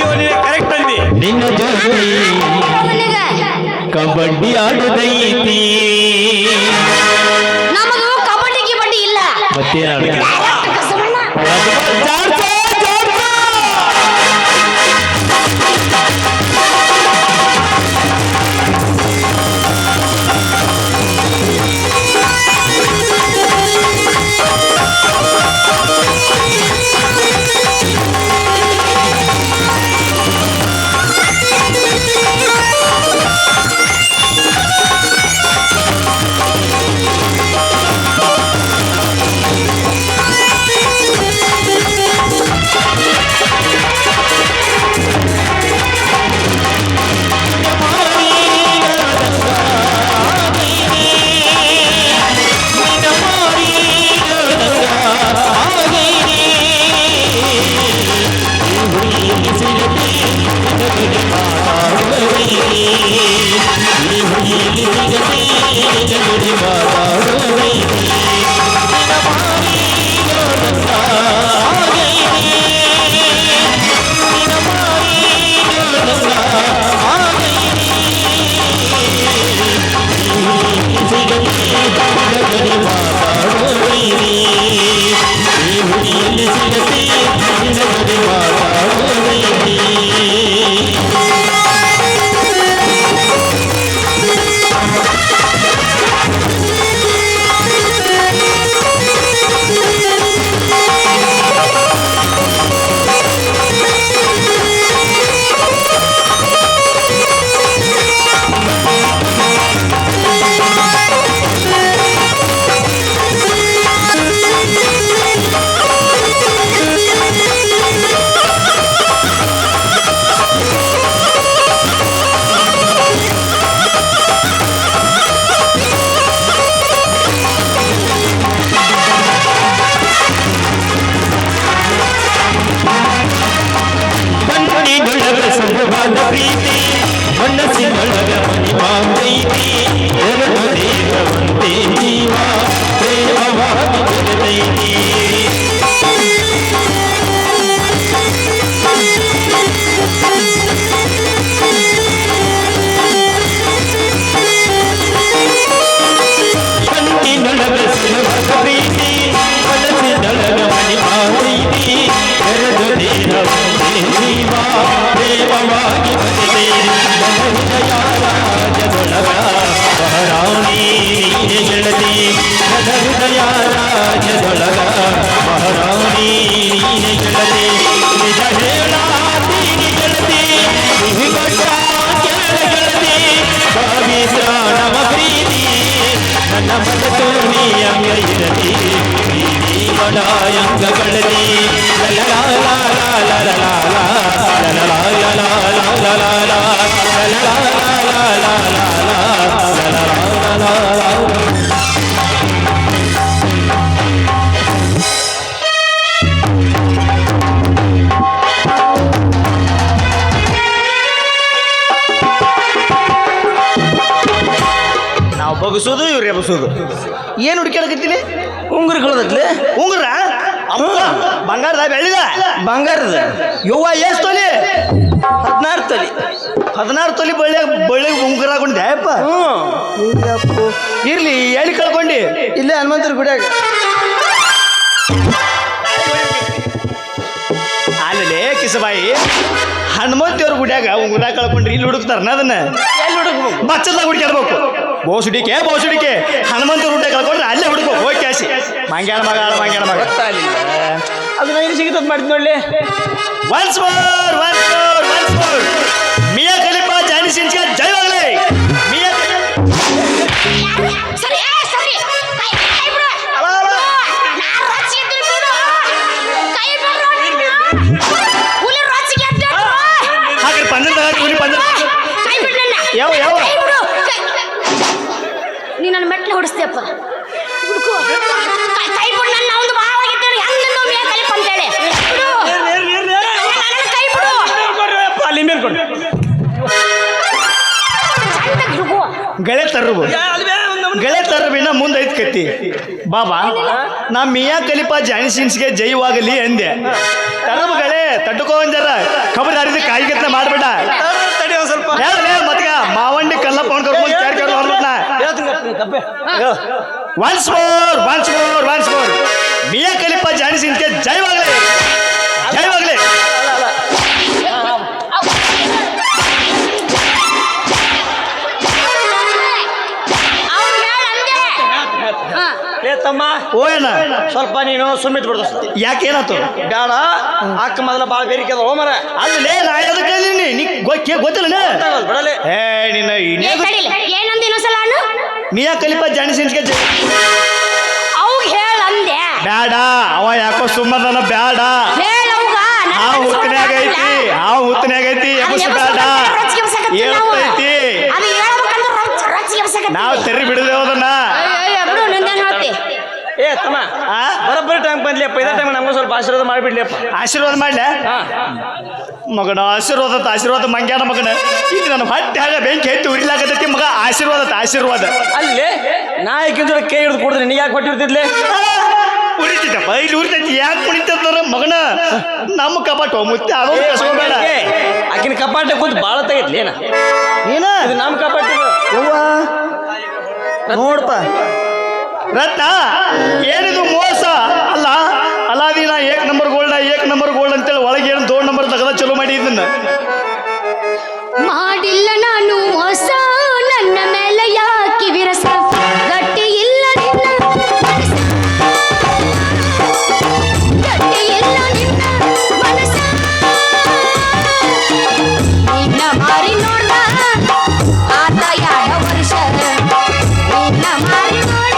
Correct ಅಂದಿ ನಿನ್ನ ಜೊತೆ ಕಬಡ್ಡಿ ಆಡುದೈತಿ ನಮಗೂ ಕಬಡ್ಡಿ ಗಿಬಡ್ಡಿ ಇಲ್ಲ ಮತ್ತೇನಾಡ ಪ್ರೀತಿ ಮನಸ್ಸಿನೊಳಗ ಮನಿಮಾಂತೈತಿ ಎರಡು ದೇಹವಂತೆ ಜೀವ ಪ್ರೇಮವಾಗಿ ಬೆರೆತೈತಿ ಕಣ್ಣಿನೊಳಗ ಸುಲಭದ ಪ್ರೀತಿ ಮನಸ್ಸಿನೊಳಗ ಮನಿಮಾಂತೈತಿ ಎರಡು ದೇಹವಂತೆ ಜೀವ ಪ್ರೇಮವಾಗಿ ರಾಜದೊಳಗ ಮಹಾರಾಣಿ ನೀನೆ ಗೆಳತಿ ಹೃದಯ ರಾಜದೊಳಗ ಮಹಾರಾಣಿ ನೀನೆ ಗೆಳತಿ ನಿಜ ಹೇಳಾತೀನಿ ಗೆಳತಿ ಕೊಟ್ಟ ಕೆಳ ಗೆಳತಿ ಪವಿತ್ರ ನಮ್ಮ ಪ್ರೀತಿ ನನ್ನ ಮನಸ್ಸು ನೀ ಅಂಗ ಇರಲಿ ಪ್ರೀತಿ ಮಡಾಯಂಗ ಗೆಳತಿ ನಾವು ಬಗ್ಸೋದು ಇವ್ರು ಎಬ್ಸೋದು. ಏನು ಹುಡುಕ್ಯಾಡಕತ್ತೀನಿ? ಉಂಗುರ ಕಳ್ದತ್ಲೆ ಉಂಗುರ ಬಂಗಾರದ ಬೆಳ್ಳಿದ ಬಂಗಾರದ ಯವ್ವ ಎಷ್ಟು ತೊಲಿ? 16 ತೊಲಿ. 16 ತೊಲಿ ಬಳ್ಳಿ ಉಂಗುರ ಹಾಕೊಂಡೆ ಅಪ್ಪ. ಇರ್ಲಿ ಎಲ್ಲಿ ಕಳ್ಕೊಂಡಿ? ಇಲ್ಲೇ ಹನುಮಂತರ ಗುಡಿಯಾಗ. ಅಲ್ಲೇ ಕಿಸಬಾಯಿ ಹನುಮಂತಿಯವ್ರ ಗುಡಿಯಾಗ ಉಂಗುರ ಕಳ್ಕೊಂಡ್ರಿ ಇಲ್ಲಿ ಹುಡುಕ್ತಾರನ ಅದನ್ನ ಎಲ್ಲಿ ಹುಡುಕ್ಬೇಕು? ಬಚ್ಚಲ್ದಾಗ ಹುಡುಕ್ಯಾಡ್ಬೇಕು. ಬೋಸುಡಿಕೆ ಹನುಮಂತವ್ರ ಹುಡ್ಡ ಕಳ್ಕೊಂಡ್ರೆ ಅಲ್ಲೇ ಹುಡುಕ್ಬೇಕು. ಹೋಗಿ ಕ್ಯಾಸಿ ಮಂಗ್ಯಾಳ ಮಗ ಗೊತ್ತಾಗಲಿಲ್ಲ. ಅದನ್ನ ಏನು ಸಿಗುತ್ತದ ಮಾಡಿದ್ ನೋಡ್ಲಿ. ಒನ್ಸ್ ಮೋರ್ ಮಿಯಾ ಖಲೀಫಾ ಜಾನಿ ಸಿನ್ಸ್ಗೆ ಜಯವಾಗಲಿ. ಮಿಯಾ ಸರಿ ಸರಿ ಕೈ ಬಿಡು. ನಾ ರೊಚ್ಚಿಗೆ ಬಿಡು. ಕೈ ಬಿಡು. ಹುಲಿ ರೊಚ್ಚಿಗೆ ಎದ್ದು ಹಾಗಾದ್ರೆ ಪಂಜರದಾಗ ಹುಲಿ ಪಂಜರ ಕೈ ಬಿಡು ನನ್ನ. ಯಾವ ಕೈ ಬಿಡು. ನೀ ನನ್ನ ಮೆಟ್ಲು ಹೊಡಿಸ್ತೀಯಪ್ಪ. ಹುಡುಕು ಕೈ ಬಿಡು. ನನ್ನ ಒಂದು ಭಾಳ ಆಗಿದ್ದೇನೆ ಹೆಂಗ್ ಮಿಯಾ ಖಲೀಫಾ ಅಂತೇಳಿ ಬಿಡು. ನನ್ನ ಕೈ ಬಿಡು. ಅಲ್ಲಿ ಮೇಲೆ ಕೊಡು. ಚಂದ ಹುಡುಗು ಗಳೆ ತರ್ಬಿನ ಮುಂದೆ ಐತ್ ಕತ್ತಿ. ಬಾಬಾ ನಾ ಮಿಯಾ ಖಲೀಫಾ ಜಾನಿ ಸಿನ್ಸ್ಗೆ ಜೈವಾಗಲಿ ಅಂದೆ. ತರಬ ಗಳೆ ತಟ್ಟುಕೋ ಅಂದಾರ ಖಬರ್ ಹರಿದ ಒನ್ಸ್ ಮೋರ್ ಮಿಯಾ ಖಲೀಫಾ ಜಾನಿ ಸಿಂಗ್ಗೆ ಜಯವಾಗಲಿ ಜಯವಾಗಲಿ. ಅವ್ನು ಹೇಳಂದೆ. ಹಾ. ಲೇ ತಮ್ಮ ಓಯಣ್ಣ ಸ್ವಲ್ಪ ನೀನು ಸುಮ್ಮಿತ್ ಬಿಡ್ದ ಯಾಕೆ ಏನಾಯ್ತು? ಬೇಡ ಅಕ್ಕ ಮೊದಲ ಭಾಳ ಬೇರಿಕೆ ಅದ ಮರ ಅಲ್ಲೇ ನಾ ಎದಕ್ಕೆ ಹೇಳಿನಿ ನೀ ಗೊತ್ತಿಲ್ಲ ಬಿಡಲೆ ಏ ನಿನ್ನ ಏ ತಡಿಲಿ, ಏನಂದ ಇನ್ನೊಂದ್ಸಲ ಅನ್ನು? ಮಿಯಾ ಖಲೀಫಾ ಜಾನಿ ಸಿಂಗ್ಗೆ ಅವ್ಗ್ ಹೇಳಂದೆ. ಬ್ಯಾಡ ಅವ ಯಾಕೋ ಸುಮ್ಮದನ ಬ್ಯಾಡ ಹೇಳವ್ಗ, ನನ್ನ ಆ ಮನ್ಸು ಹುತ್ತನ್ಯಾಗ ಐತಿ ಎಬಸ್ ಬೇಡ ಹೇಳ್ತೈತಿ. ಅದು ಹೇಳ್ಬೇಕಂದ್ರೆ ರೊಚ್ಚ ಎಬ್ಸಕತ್ತಿ. ನಾವು ತೆರಿ ಬಿಡದೇವ ಅದನ್ನ. ಅಯ್ಯ, ಬಿಡು, ನಿಂದೇನ್ ಹೇಳ್ತಿ? ಏ ತಮ್ಮ ಆ? ಬರೋಬ್ಬರಿ ಟೈಮ್ ಬಂದ್ಲಿಯಪ್ಪ ಇದೇ ಟೈಮ್ ನಮಗೂ ಸ್ವಲ್ಪ ಆಶೀರ್ವಾದ ಮಾಡಿಬಿಡ್ಲಿಯಪ್ಪ ಆಶೀರ್ವಾದ ಮಾಡ್ಲೆ ಹಾ ಮಗನ ಆಶೀರ್ವಾದ ಮಂಗ್ಯಾನ ಮಗನ ಇದು ನನ್ನ ಹೊಟ್ಟೆ ಹಾಗೆ ಬೆಂಕಿ ಎತ್ತಿ ಉರಿಲಾಕತೈತಿ ಮಗ. ಆಶೀರ್ವಾದ ಅಲ್ಲಿ ನಾ ಯಾಕಿನ ಜೋಡಿ ಕೈ ಹಿಡಿದು ಕುಡಿದ್ರೆ ನೀ ಯಾಕೆ ಕೊಟ್ಟಿರ್ತಿದ್ಲೆ ಉರಿತೈತಪ್ಪ ಇಲ್ಲಿ ಉರಿತೈತಿ. ಯಾಕೆ ಕುಣಿತಂದ್ರ ಮಗನ ನಮ್ಮ ಕಪಾಟ ಮುತ್ತೆ ಅದೊಂದು ಕಸ್ಕೋಬೇಡ. ಆಕಿನ ಕಪಾಟ ಕುಂತ ಬಾಳ ತೆಗಿತ್ಲಿ ಏನ ಏನ ಇದು ನಮ್ಮ ಕಪಾಟ ನೋಡಪ್ಪ ರತ್ನ ಏನಿದು ಮೋಸ ಅಲ್ಲ. ಅಲಾದೀನ ಏಕ್ ನಂಬರ್ ಗೋಲ್ಡ್ ಅಂತೇಳಿ ಒಳಗೆ ಏನು 2 ನಂಬರ್ ತಗದ ಚಲೋ ಮಾಡಿ ಇದನ್ನ ಮಾಡಿಲ್ಲ ನಾನು ಹೊಸ, ನನ್ನ ಮೇಲೆ ಯಾಕೆ ವಿರಸ, ಗಟ್ಟಿ ಇಲ್ಲ ನಿನ್ನ ಮನಸ, ಗಟ್ಟಿ ಇಲ್ಲ ನಿನ್ನ ಮನಸ, ನಿನ್ನ ಮಾರಿ ನೋಡ್ದ ಆತ 2 ವರ್ಷ, ನಿನ್ನ ಮಾರಿ ನೋಡ್ದ